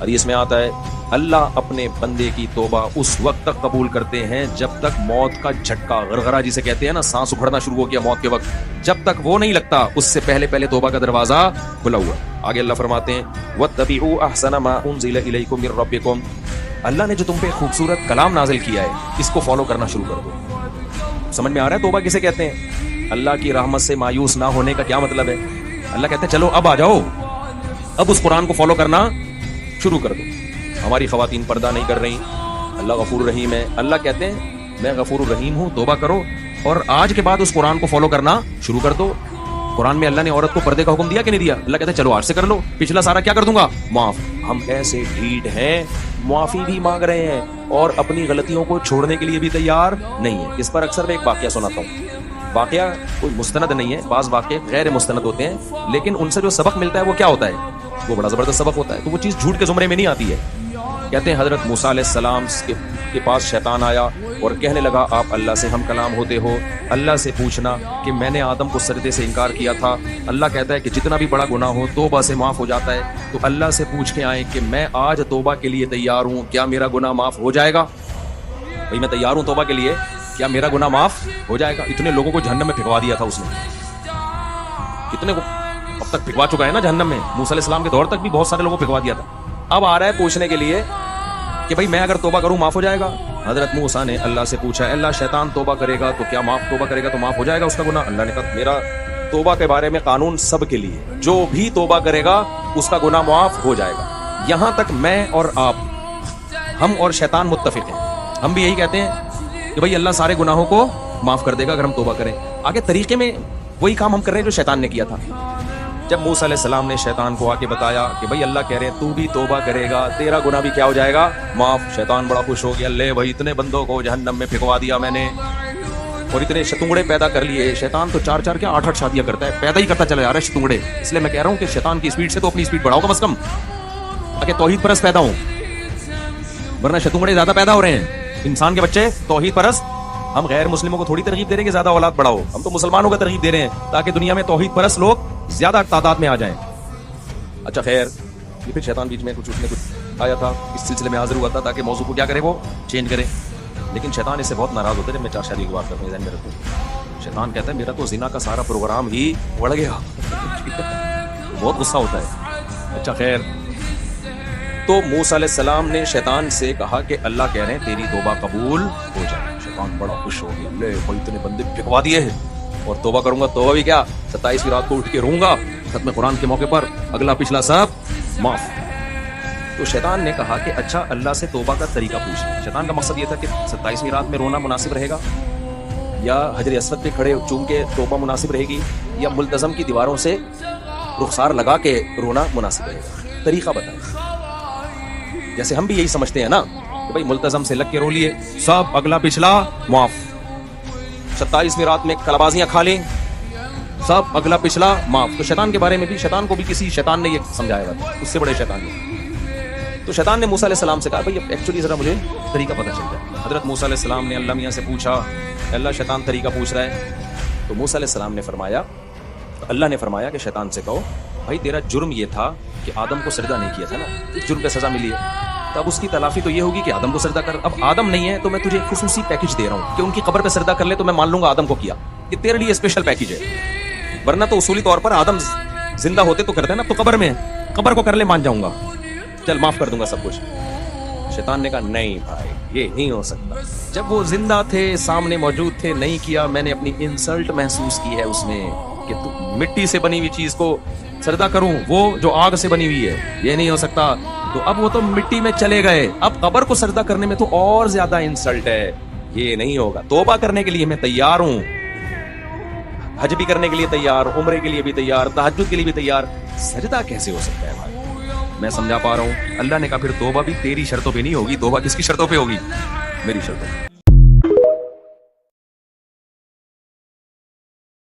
حدیث میں آتا ہے اللہ اپنے بندے کی توبہ اس وقت تک قبول کرتے ہیں جب تک موت کا جھٹکا، غرغرہ جسے کہتے ہیں نا، سانس اکھڑنا شروع ہو گیا موت کے وقت، جب تک وہ نہیں لگتا اس سے پہلے پہلے توبہ کا دروازہ کھلا ہوا۔ آگے اللہ فرماتے ہیں وَاتَّبِعُوا أَحْسَنَ مَا أُنزِلَ إِلَيْكُم مِّن رَّبِّكُم، اللہ نے جو تم پہ خوبصورت کلام نازل کیا ہے اس کو فالو کرنا شروع کر دو۔ سمجھ میں آ رہا ہے توبہ کسے کہتے ہیں؟ اللہ کی رحمت سے مایوس نہ ہونے کا کیا مطلب ہے؟ اللہ کہتے ہیں چلو اب آ جاؤ، اب اس قرآن کو فالو کرنا شروع کر دو۔ ہماری خواتین پردہ نہیں کر رہی، اللہ غفور رحیم ہے، اللہ کہتے ہیں میں غفور الرحیم ہوں، توبہ کرو اور آج کے بعد اس قرآن کو فالو کرنا شروع کر دو۔ قرآن میں اللہ نے عورت کو پردے کا حکم دیا کہ نہیں دیا؟ اللہ کہتے ہیں چلو آج سے کر لو، پچھلا سارا کیا کر دوں گا؟ معاف۔ ہم ایسے ڈھیٹ ہیں، معافی بھی مانگ رہے ہیں اور اپنی غلطیوں کو چھوڑنے کے لیے بھی تیار نہیں ہے۔ اس پر اکثر میں ایک واقعہ سناتا ہوں، واقعہ کوئی مستند نہیں ہے، بعض واقعے غیر مستند ہوتے ہیں لیکن ان سے جو سبق ملتا ہے وہ کیا ہوتا ہے؟ وہ بڑا زبردست سبق ہوتا ہے۔ تو وہ چیز جھوٹ کے زمرے میں نہیں آتی ہے۔ کہتے ہیں حضرت موسیٰ علیہ السلام کے پاس شیطان آیا اور کہنے لگا آپ اللہ سے ہم کلام ہوتے ہو، اللہ سے پوچھنا کہ میں نے آدم کو سجدے سے انکار کیا تھا، اللہ کہتا ہے کہ جتنا بھی بڑا گناہ ہو توبہ سے معاف ہو جاتا ہے، تو اللہ سے پوچھ کے آئیں کہ میں آج توبہ کے لیے تیار ہوں، کیا میرا گناہ معاف ہو جائے گا؟ بھائی میں تیار ہوں توبہ کے لیے، کیا میرا گناہ معاف ہو جائے گا؟ اتنے لوگوں کو جہنم میں پھینکوا دیا تھا اس نے، کتنے کو اب تک پھینکوا چکا ہے نا جہنم میں، موسیٰ علیہ السلام کے دور تک بھی بہت سارے لوگوں کو پھینکوا دیا تھا۔ اب آ رہا ہے پوچھنے کے لیے کہ بھائی میں اگر توبہ کروں معاف ہو جائے گا؟ حضرت موسیٰ نے اللہ سے پوچھا اللہ شیطان توبہ کرے گا تو کیا توبہ کرے گا تو معاف ہو جائے گا اس کا گناہ؟ اللہ نے کہا میرا توبہ کے بارے میں قانون سب کے لیے، جو بھی توبہ کرے گا اس کا گناہ معاف ہو جائے گا، یہاں تک میں اور آپ، ہم اور شیطان متفق ہیں، ہم بھی یہی کہتے ہیں کہ بھائی اللہ سارے گناہوں کو معاف کر دے گا اگر ہم توبہ کریں۔ آگے طریقے میں وہی کام ہم کر رہے ہیں جو شیطان نے کیا تھا۔ جب موسیٰ علیہ السلام نے شیطان کو آ کے بتایا کہ بھائی اللہ کہہ رہے ہیں تو بھی توبہ کرے گا تیرا گناہ بھی کیا ہو جائے گا؟ معاف۔ شیطان بڑا خوش ہو گیا، لے بھائی اتنے بندوں کو جہنم میں پھینکوا دیا میں نے اور اتنے شتونگڑے پیدا کر لیے۔ شیطان تو 4 کیا 8 شادیاں کرتا ہے، پیدا ہی کرتا چلا جا رہا ہے شتونگڑے۔ اس لیے میں کہہ رہا ہوں کہ شیطان کی اسپیڈ سے تو اپنی اسپیڈ بڑھاؤ کم از کم، تاکہ توحید پرست پیدا ہوں، ورنہ شتونگڑے زیادہ پیدا ہو رہے ہیں۔ انسان کے بچے توحید پرست، ہم غیر مسلموں کو تھوڑی ترغیب دے رہے ہیں کہ زیادہ اولاد بڑھاؤ، ہم تو مسلمانوں کو ترغیب دے رہے ہیں تاکہ دنیا میں توحید پرست لوگ زیادہ تعداد میں آ جائیں۔ اچھا خیر، یہ پھر شیطان بیچ میں کچھ آیا تھا، اس سلسلے میں حاضر ہوا تھا تاکہ موضوع کو کیا کرے، وہ چینج کرے، لیکن شیطان اس سے بہت ناراض ہوتا ہے۔ جب میں 4 شادی کی بات کرتا ہوں ذہن میں رکھوں، شیطان کہتا ہے میرا تو زنا کا سارا پروگرام ہی اڑ گیا، بہت غصہ ہوتا ہے۔ اچھا خیر، تو موسیٰ علیہ السلام نے شیطان سے کہا کہ اللہ کہہ رہے ہیں تیری توبہ قبول ہو جائے۔ شیطان بڑا خوش ہو گیا، لے بھائی اتنے بندے پھینکوا دیے ہیں اور توبہ کروں گا، توبہ بھی کیا 27ویں رات کو اٹھ کے روں گا ختم قرآن کے موقع پر، اگلا پچھلا سب معاف۔ تو شیطان نے کہا کہ اچھا اللہ سے توبہ کا طریقہ پوچھ۔ شیطان کا مقصد یہ تھا کہ 27ویں رات میں رونا مناسب رہے گا یا حجر اسود پہ کھڑے چوم کے توبہ مناسب رہے گی یا ملتزم کی دیواروں سے رخسار لگا کے رونا مناسب رہے گا، طریقہ بتائیں۔ جیسے ہم بھی یہی سمجھتے ہیں نا کہ بھائی ملتزم سے لگ کے رو لیے سب اگلا پچھلا معاف، 27ویں رات میں کلابازیاں کھا لیں سب اگلا پچھلا معاف۔ تو شیطان کے بارے میں بھی، شیطان کو بھی کسی شیطان نے یہ سمجھایا تھا، اس سے بڑے شیطان نے۔ تو شیطان نے موسیٰ علیہ السلام سے کہا بھائی ایکچولی ذرا مجھے طریقہ پتہ چل جائے۔ حضرت موسیٰ علیہ السلام نے اللہ میاں سے پوچھا، اللہ شیطان طریقہ پوچھ رہا ہے، تو موسیٰ علیہ السلام نے فرمایا، اللہ نے فرمایا کہ شیطان سے کہو بھائی تیرا جرم یہ تھا کہ آدم کو سجدہ نہیں کیا تھا نا، اس جرم پہ سزا ملی ہے، تو اب اس کی تلافی تو یہ ہوگی کہ آدم کو سجدہ کر۔ اب آدم نہیں ہے تو میں تجھے ایک خصوصی پیکج دے رہا ہوں کہ ان کی قبر پہ سجدہ کر لے تو میں مان لوں گا آدم کو کیا، یہ تیرے لیے اسپیشل پیکج ہے، ورنہ تو اصولی طور پر آدم زندہ ہوتے تو کرتے نا، تو قبر میں قبر کو کر لے مان جاؤں گا، چل معاف کر دوں گا سب کچھ۔ شیطان نے کہا نہیں بھائی یہ نہیں ہو سکتا، جب وہ زندہ تھے سامنے موجود تھے نہیں کیا، میں نے اپنی انسلٹ محسوس کی ہے اس میں کہ تو مٹی سے بنی ہوئی چیز کو سجدہ کروں، وہ جو آگ سے بنی ہوئی ہے، یہ نہیں ہو سکتا۔ تو اب وہ تو مٹی میں چلے گئے، اب قبر کو سجدہ کرنے میں تو اور زیادہ انسلٹ ہے، یہ نہیں ہوگا۔ توبہ کرنے کے لیے میں تیار ہوں، حج بھی کرنے کے لیے تیار، عمرے کے لیے بھی تیار، تہجد کے لیے بھی تیار، سجدہ کیسے ہو سکتا ہے بھائی؟ میں سمجھا پا رہا ہوں۔ اللہ نے کہا پھر توبہ بھی تیری شرطوں پہ نہیں ہوگی، توبہ کس کی شرطوں پہ ہوگی؟ میری شرطوں پہ۔